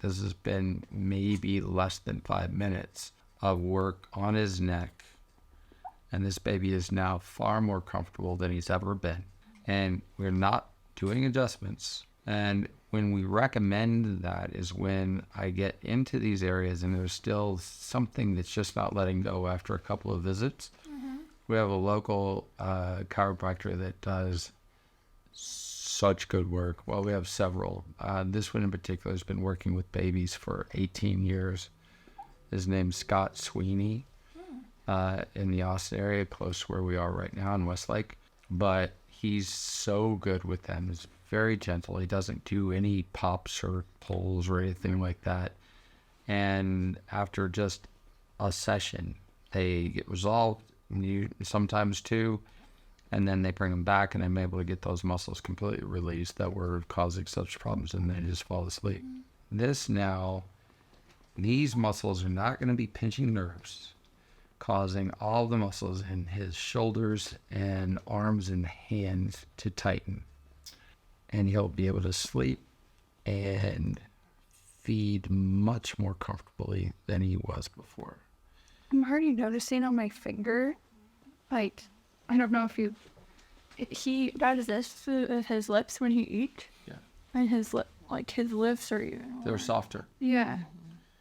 this has been maybe less than 5 minutes of work on his neck. And this baby is now far more comfortable than he's ever been. And we're not doing adjustments. And when we recommend that is when I get into these areas and there's still something that's just not letting go after a couple of visits. We have a local chiropractor that does such good work. Well, we have several. This one in particular has been working with babies for 18 years. His name's Scott Sweeney, in the Austin area, close to where we are right now in Westlake. But he's so good with them. He's very gentle. He doesn't do any pops or pulls or anything like that. And after just a session, they get resolved, sometimes two, and then they bring them back, and I'm able to get those muscles completely released that were causing such problems, and they just fall asleep. This now, these muscles are not going to be pinching nerves, causing all the muscles in his shoulders and arms and hands to tighten. And he'll be able to sleep and feed much more comfortably than he was before. I'm already noticing on my finger, like, I don't know if he does this with his lips when he eats. Yeah. And his lips are even. They're softer. Yeah.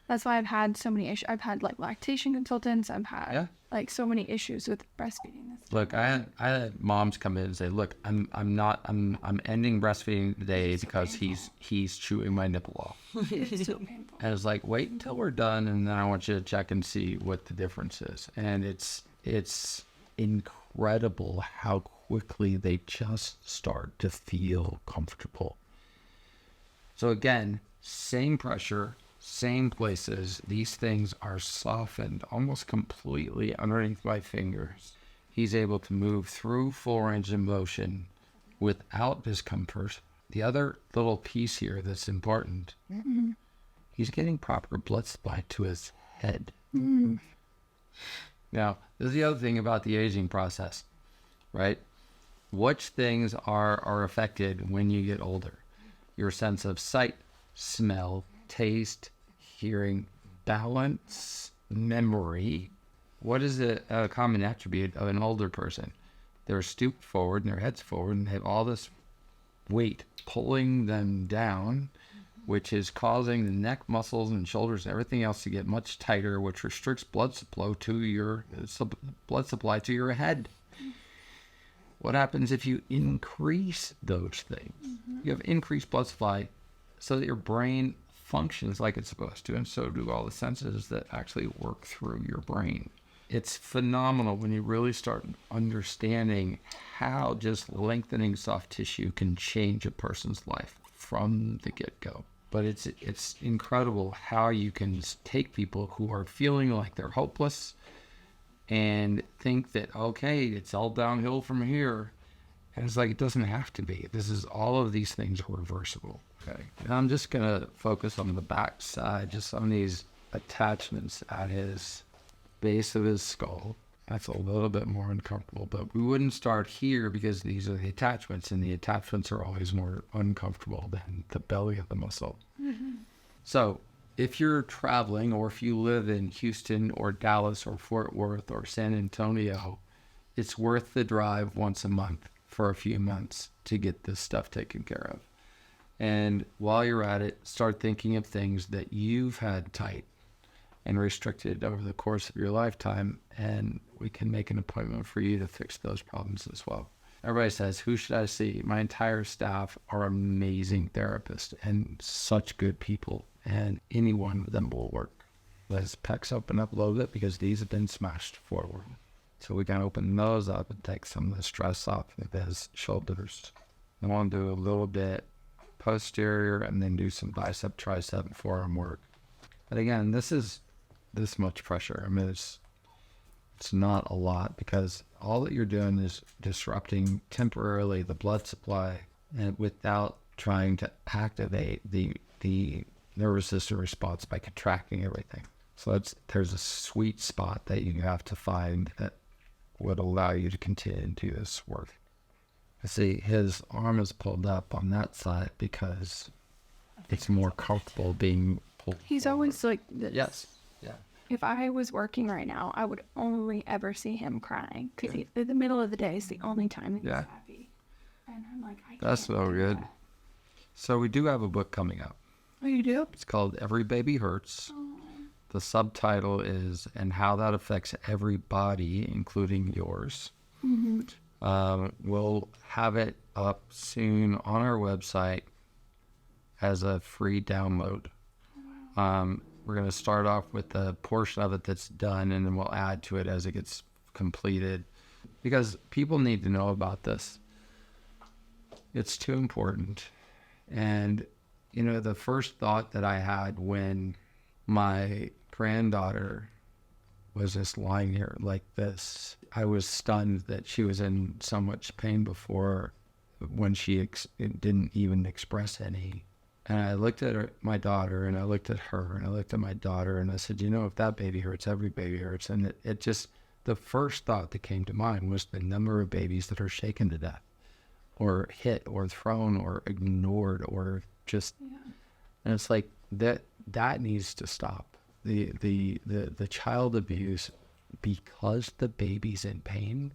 That's why I've had so many issues. I've had like lactation consultants. I've had like so many issues with breastfeeding. Look, I had moms come in and say, "Look, I'm ending breastfeeding today because he's chewing my nipple off." It's so painful. And it's like, wait until we're done, and then I want you to check and see what the difference is. And it's incredible how quickly they just start to feel comfortable. So again, same pressure. Same places, these things are softened almost completely underneath my fingers. He's able to move through full range of motion without discomfort. The other little piece here that's important, he's getting proper blood supply to his head. Now, this is the other thing about the aging process, right? Which things are affected when you get older? Your sense of sight, smell, taste, hearing, balance, memory. What is a common attribute of an older person? They're stooped forward and their head's forward and have all this weight pulling them down, which is causing the neck muscles and shoulders and everything else to get much tighter, which restricts blood supply to your head. What happens if you increase those things? You have increased blood supply so that your brain functions like it's supposed to, and so do all the senses that actually work through your brain. It's phenomenal when you really start understanding how just lengthening soft tissue can change a person's life from the get-go. But it's incredible how you can take people who are feeling like they're hopeless and think that, okay, it's all downhill from here. And it's like, it doesn't have to be. All of these things are reversible. Okay. And I'm just going to focus on the back side, just on these attachments at his base of his skull. That's a little bit more uncomfortable, but we wouldn't start here because these are the attachments, and the attachments are always more uncomfortable than the belly of the muscle. So if you're traveling, or if you live in Houston or Dallas or Fort Worth or San Antonio, it's worth the drive once a month for a few months to get this stuff taken care of. And while you're at it, start thinking of things that you've had tight and restricted over the course of your lifetime, and we can make an appointment for you to fix those problems as well. Everybody says, who should I see? My entire staff are amazing therapists and such good people, and any one of them will work. Let his pecs open up a little bit because these have been smashed forward. So we can open those up and take some of the stress off of his shoulders. I want to do a little bit posterior and then do some bicep, tricep, forearm work. But again, this is this much pressure. I mean, it's not a lot because all that you're doing is disrupting temporarily the blood supply and without trying to activate the nervous system response by contracting everything. So there's a sweet spot that you have to find that would allow you to continue to do this work. I see his arm is pulled up on that side because it's more comfortable being pulled He's forward. always like this. Yes. Yeah. If I was working right now, I would only ever see him crying. Because in the middle of the day is the only time he's Yeah. happy. And I'm like, I That's can't so do good. that. So we do have a book coming out. Oh, you do? It's called Every Baby Hurts. The subtitle is And How That Affects Everybody, Including Yours. We'll have it up soon on our website as a free download. We're going to start off with the portion of it that's done, and then we'll add to it as it gets completed. Because people need to know about this. It's too important. And, you know, the first thought that I had when my granddaughter was just lying here like this, I was stunned that she was in so much pain before when she didn't even express any. And I looked at my daughter, and I looked at her, and I looked at my daughter, and I said, you know, if that baby hurts, every baby hurts. And it just, the first thought that came to mind was the number of babies that are shaken to death, or hit, or thrown, or ignored, or just, and it's like that needs to stop. The child abuse because the baby's in pain.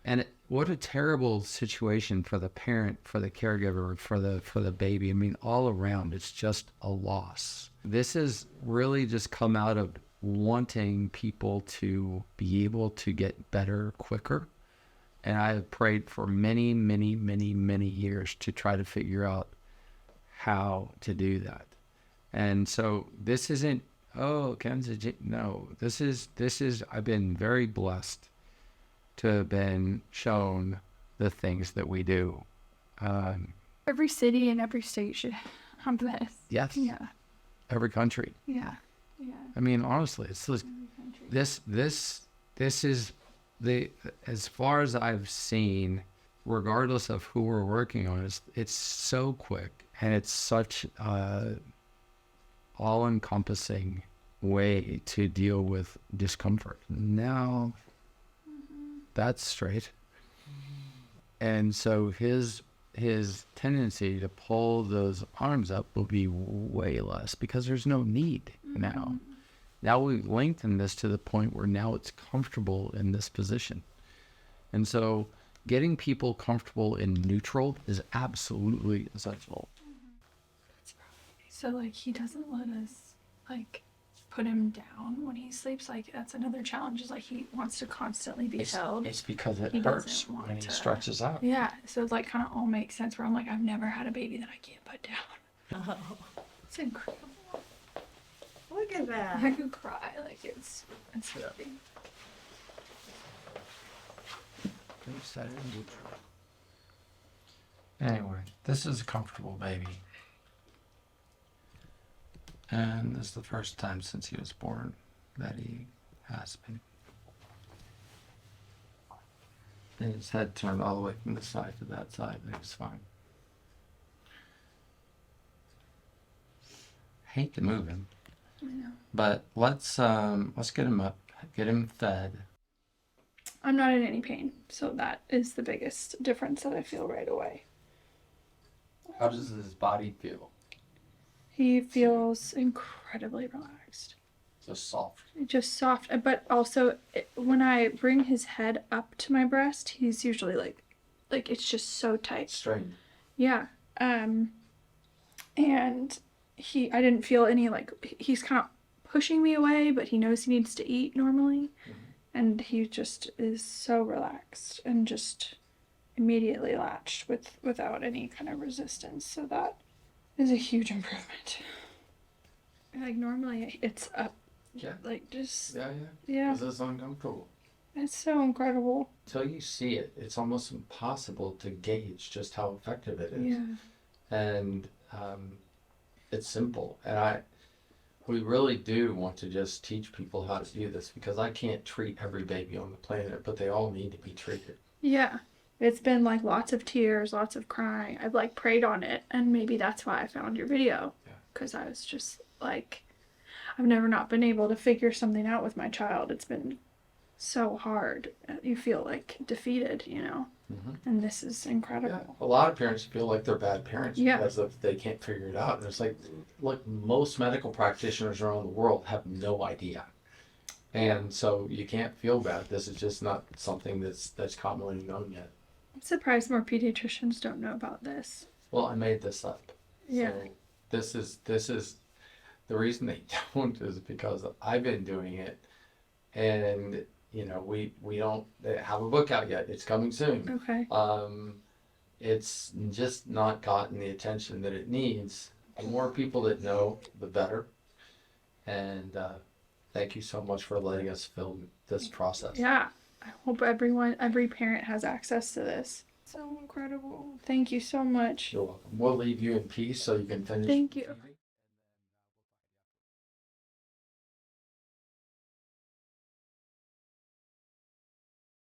And what a terrible situation for the parent, for the caregiver, for the baby. I mean, all around, it's just a loss. This has really just come out of wanting people to be able to get better quicker. And I have prayed for many, many, many, many years to try to figure out how to do that. And so this isn't, oh, Kenzie, no, this is, I've been very blessed to have been shown the things that we do. Every city and every state should have this. Yes. Yeah. Every country. Yeah. Yeah. I mean, honestly, it's this is the, as far as I've seen, regardless of who we're working on, it's so quick, and it's such a all-encompassing way to deal with discomfort. Now, that's straight. And so his tendency to pull those arms up will be way less because there's no need now. Now we've lengthened this to the point where now it's comfortable in this position. And so getting people comfortable in neutral is absolutely essential. So, like, he doesn't let us, like, put him down when he sleeps. Like, that's another challenge, is, like, he wants to constantly be held. It's because it He hurts doesn't want when he to- stretches out. Yeah, so it, like, kind of all makes sense where I'm like, I've never had a baby that I can't put down. Oh, It's incredible. look at that. I could cry. Like, it's really... Set it in neutral. Anyway, this is a comfortable baby. And this is the first time since he was born that he has been. And his head turned all the way from this side to that side, and it's fine. Hate to move him, I know. but let's get him up, get him fed. I'm not in any pain, so that is the biggest difference that I feel right away. How does his body feel? He feels incredibly relaxed. Just soft. Just soft, but also when I bring his head up to my breast, he's usually like it's just so tight. Straight. Yeah. And I didn't feel any, like, he's kind of pushing me away, but he knows he needs to eat normally. And he just is so relaxed and just immediately latched without any kind of resistance. So that is a huge improvement. Like, normally it's up, Yeah. like, just, Yeah. yeah, This is uncomfortable. it's so incredible. Until you see it, it's almost impossible to gauge just how effective it is. Yeah. And it's simple. And we really do want to just teach people how to do this, because I can't treat every baby on the planet, but they all need to be treated. Yeah. It's been, like, lots of tears, lots of crying. I've, like, prayed on it, and maybe that's why I found your video. Yeah. Because I was just, like, I've never not been able to figure something out with my child. It's been so hard. You feel like defeated, and this is incredible. Yeah, a lot of parents feel like they're bad parents Yeah. because of they can't figure it out. And it's like, look, most medical practitioners around the world have no idea, and so you can't feel bad. This is just not something that's commonly known yet. I'm surprised more pediatricians don't know about this. Well, I made this up. Yeah. So this is the reason they don't is because I've been doing it, and we don't have a book out yet. It's coming soon. Okay. It's just not gotten the attention that it needs. The more people that know, the better. And thank you so much for letting us film this process. Yeah. I hope every parent has access to this. So incredible. Thank you so much. You're welcome. We'll leave you in peace so you can finish. Thank you.